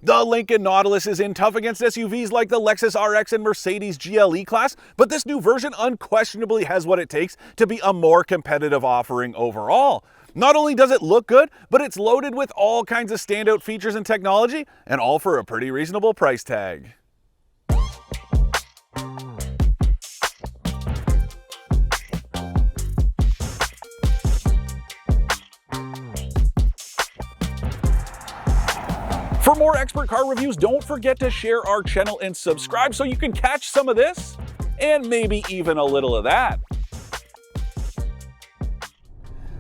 The Lincoln Nautilus is in tough against SUVs like the Lexus RX and Mercedes GLE class, but this new version unquestionably has what it takes to be a more competitive offering overall. Not only does it look good, but it's loaded with all kinds of standout features and technology, and all for a pretty reasonable price tag. For more expert car reviews, don't forget to share our channel and subscribe so you can catch some of this and maybe even a little of that.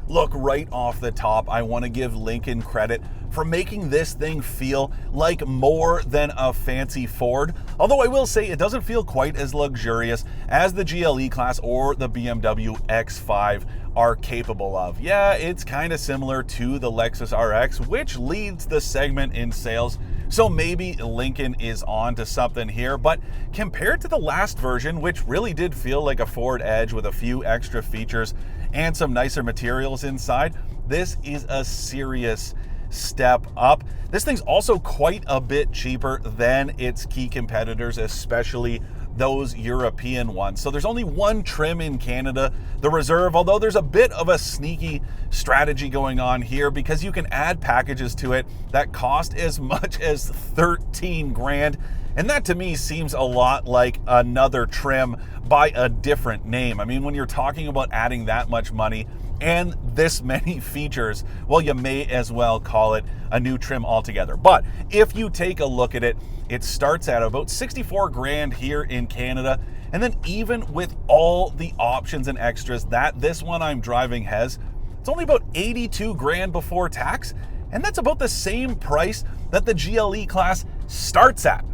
Look, right off the top, I want to give Lincoln credit for making this thing feel like more than a fancy Ford. Although I will say it doesn't feel quite as luxurious as the GLE class or the BMW X5 are capable of. Yeah, it's kind of similar to the Lexus RX, which leads the segment in sales. So maybe Lincoln is on to something here, but compared to the last version, which really did feel like a Ford Edge with a few extra features and some nicer materials inside, this is a serious step up. This thing's also quite a bit cheaper than its key competitors, especially those European ones. So there's only one trim in Canada, the Reserve, although there's a bit of a sneaky strategy going on here because you can add packages to it that cost as much as 13 grand. And that to me seems a lot like another trim by a different name. I mean, when you're talking about adding that much money and this many features, well, you may as well call it a new trim altogether. But if you take a look at it, it starts at about 64 grand here in Canada. And then even with all the options and extras that this one I'm driving has, it's only about 82 grand before tax. And that's about the same price that the GLE class starts at.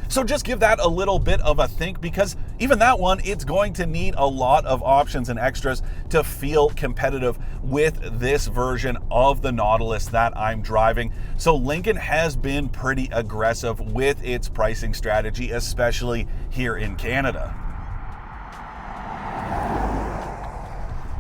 So just give that a little bit of a think, because even that one, it's going to need a lot of options and extras to feel competitive with this version of the Nautilus that I'm driving. So Lincoln has been pretty aggressive with its pricing strategy, especially here in Canada.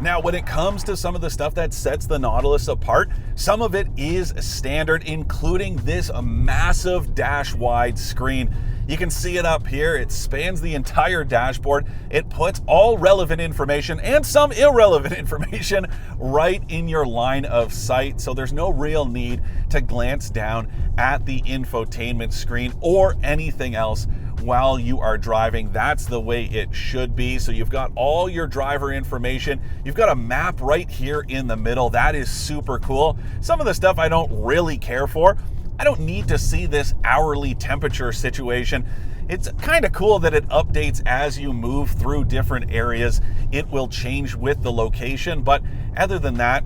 Now, when it comes to some of the stuff that sets the Nautilus apart, some of it is standard, including this massive dash-wide screen. You can see it up here. It spans the entire dashboard. It puts all relevant information and some irrelevant information right in your line of sight. So there's no real need to glance down at the infotainment screen or anything else while you are driving. That's the way it should be. So you've got all your driver information. You've got a map right here in the middle. That is super cool. Some of the stuff I don't really care for. I don't need to see this hourly temperature situation. It's kind of cool that it updates as you move through different areas. It will change with the location, but other than that,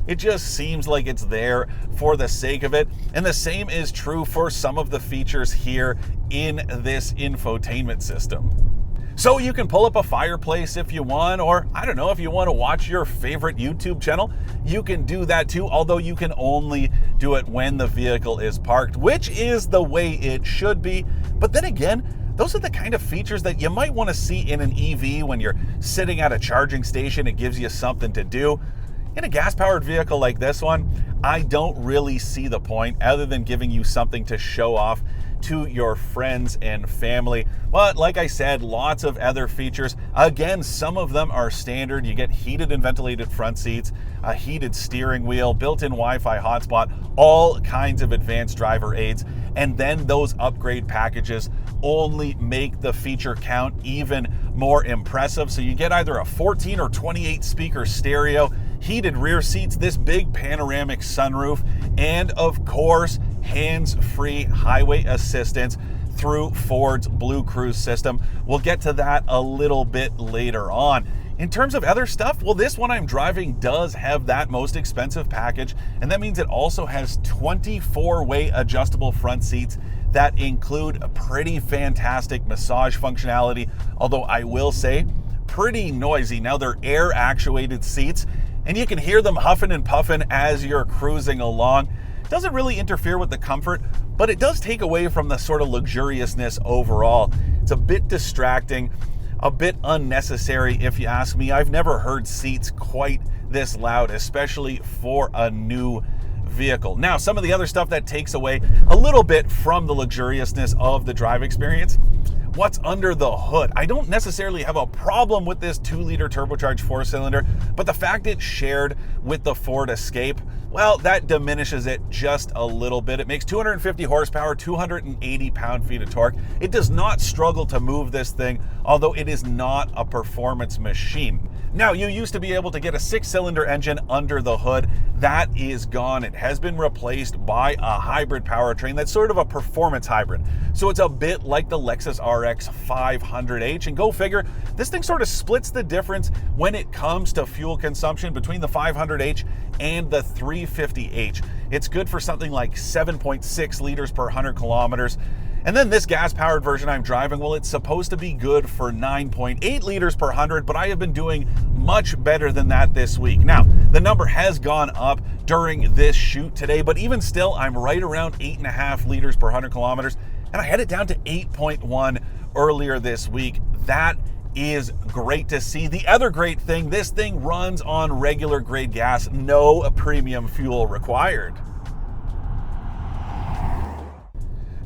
it just seems like it's there for the sake of it. And the same is true for some of the features here in this infotainment system. So you can pull up a fireplace if you want, or I don't know, if you want to watch your favorite YouTube channel, you can do that too, although you can only do it when the vehicle is parked, which is the way it should be. But then again, those are the kind of features that you might want to see in an EV when you're sitting at a charging station. It gives you something to do. In a gas-powered vehicle like this one, I don't really see the point other than giving you something to show off to your friends and family. But like I said, lots of other features. Again, some of them are standard. You get heated and ventilated front seats, a heated steering wheel, built-in Wi-Fi hotspot, all kinds of advanced driver aids. And then those upgrade packages only make the feature count even more impressive. So you get either a 14 or 28 speaker stereo, heated rear seats, this big panoramic sunroof, and of course, hands-free highway assistance through Ford's BlueCruise system. We'll get to that a little bit later on. In terms of other stuff, well, this one I'm driving does have that most expensive package, and that means it also has 24-way adjustable front seats that include a pretty fantastic massage functionality, although I will say, pretty noisy. Now, they're air-actuated seats, and you can hear them huffing and puffing as you're cruising along. Doesn't really interfere with the comfort, but it does take away from the sort of luxuriousness overall. It's a bit distracting, a bit unnecessary if you ask me. I've never heard seats quite this loud, especially for a new vehicle. Now, some of the other stuff that takes away a little bit from the luxuriousness of the drive experience, what's under the hood. I don't necessarily have a problem with this 2-liter turbocharged 4-cylinder, but the fact it's shared with the Ford Escape, well, that diminishes it just a little bit. It makes 250 horsepower, 280 pound-feet of torque. It does not struggle to move this thing, although it is not a performance machine. Now, you used to be able to get a 6-cylinder engine under the hood. That is gone. It has been replaced by a hybrid powertrain that's sort of a performance hybrid. So it's a bit like the Lexus RX 500h, and go figure, this thing sort of splits the difference when it comes to fuel consumption between the 500h and the 350h. It's good for something like 7.6 liters per 100 kilometers. And then this gas-powered version I'm driving, well, it's supposed to be good for 9.8 liters per 100, but I have been doing much better than that this week. Now, the number has gone up during this shoot today, but even still, I'm right around 8.5 liters per 100 kilometers, and I had it down to 8.1 earlier this week. That is great to see. The other great thing, this thing runs on regular grade gas, no premium fuel required.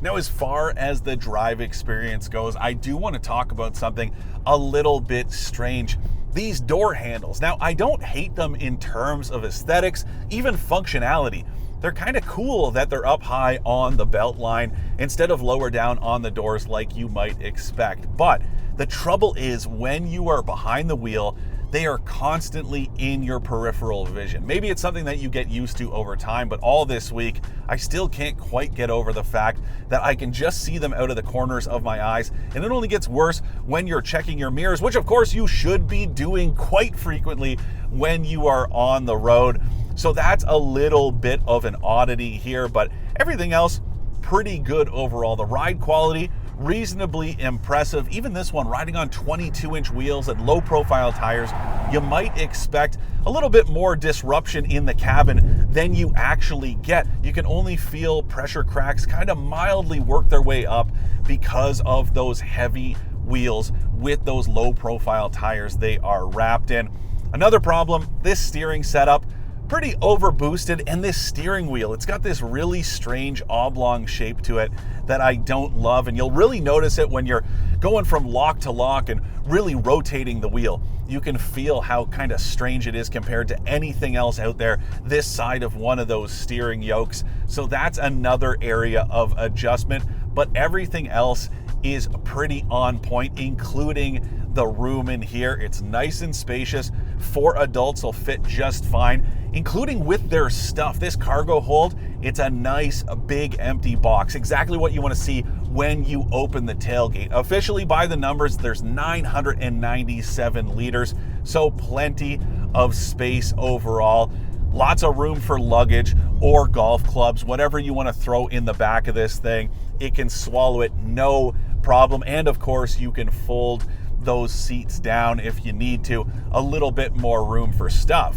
Now, as far as the drive experience goes, I do want to talk about something a little bit strange. These door handles. Now, I don't hate them in terms of aesthetics, even functionality. They're kind of cool that they're up high on the belt line instead of lower down on the doors like you might expect. But the trouble is when you are behind the wheel, they are constantly in your peripheral vision. Maybe it's something that you get used to over time, but all this week, I still can't quite get over the fact that I can just see them out of the corners of my eyes. And it only gets worse when you're checking your mirrors, which of course you should be doing quite frequently when you are on the road. So that's a little bit of an oddity here, but everything else pretty good overall. The ride quality, reasonably impressive. Even this one, riding on 22-inch wheels and low-profile tires, you might expect a little bit more disruption in the cabin than you actually get. You can only feel pressure cracks kind of mildly work their way up because of those heavy wheels with those low-profile tires they are wrapped in. Another problem, this steering setup, pretty over boosted, and this steering wheel, it's got this really strange oblong shape to it that I don't love, and you'll really notice it when you're going from lock to lock and really rotating the wheel. You can feel how kind of strange it is compared to anything else out there this side of one of those steering yokes. So that's another area of adjustment, but everything else is pretty on point, including the room in here. It's nice and spacious. 4 adults will fit just fine, including with their stuff. This cargo hold, it's a nice big empty box, exactly what you want to see when you open the tailgate. Officially by the numbers, there's 997 liters, so plenty of space overall. Lots of room for luggage or golf clubs, whatever you want to throw in the back of this thing. It can swallow it, no problem. And of course, you can fold those seats down if you need to. A little bit more room for stuff.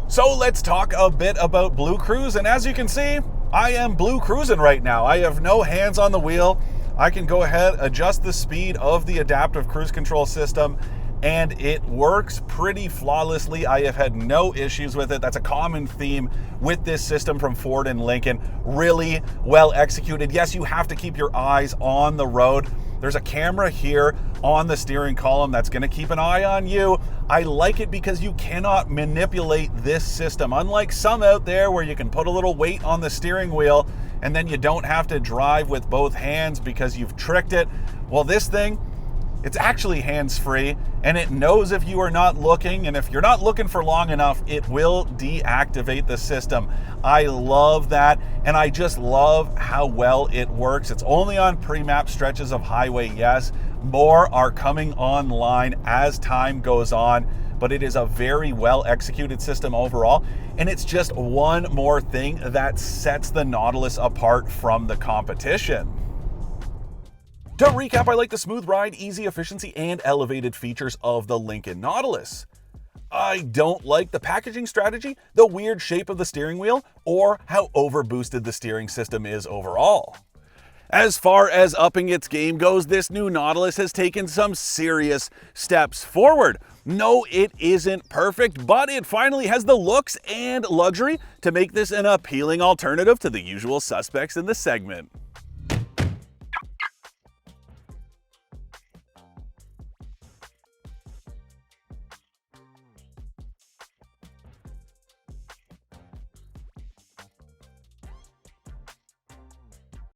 So let's talk a bit about BlueCruise, and as you can see, I am BlueCruising right now. I have no hands on the wheel. I can go ahead, adjust the speed of the adaptive cruise control system, and it works pretty flawlessly. I have had no issues with it. That's a common theme with this system from Ford and Lincoln. Really well executed. Yes, you have to keep your eyes on the road. There's a camera here on the steering column that's going to keep an eye on you. I like it because you cannot manipulate this system. Unlike some out there where you can put a little weight on the steering wheel and then you don't have to drive with both hands because you've tricked it. Well, this thing, it's actually hands-free, and it knows if you are not looking, and if you're not looking for long enough, it will deactivate the system. I love that, and I just love how well it works. It's only on pre-map stretches of highway, yes. More are coming online as time goes on, but it is a very well executed system overall, and it's just one more thing that sets the Nautilus apart from the competition. To recap, I like the smooth ride, easy efficiency, and elevated features of the Lincoln Nautilus. I don't like the packaging strategy, the weird shape of the steering wheel, or how overboosted the steering system is overall. As far as upping its game goes, this new Nautilus has taken some serious steps forward. No, it isn't perfect, but it finally has the looks and luxury to make this an appealing alternative to the usual suspects in the segment.